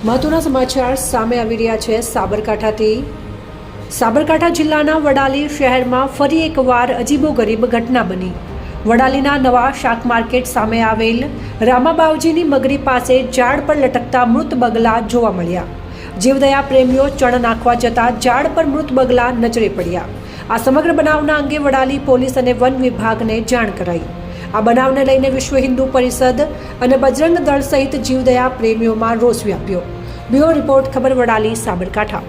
મહત્વના સમાચાર સામે આવી રહ્યા છે સાબરકાંઠાથી। સાબરકાંઠા જિલ્લાના વડાલી શહેરમાં ફરી એકવાર અજીબોગરીબ ઘટના બની। વડાલીના નવા શાક માર્કેટ સામે આવેલ રામાબાવજીની મગરી પાસે ઝાડ પર લટકતા મૃત બગલા જોવા મળ્યા। જીવદયા પ્રેમીઓ ચણ નાખવા જતા ઝાડ પર મૃત બગલા નજરે પડ્યા। આ સમગ્ર બનાવના અંગે વડાલી પોલીસ અને વન વિભાગને જાણ કરાઈ। આ બનાવને લઈને વિશ્વ હિન્દુ પરિષદ અને બજરંગ દળ સહિત જીવદયા પ્રેમીઓમાં રોષ વ્યાપ્યો। બ્યુરો રિપોર્ટ, ખબર વડાલી, સાબરકાંઠા।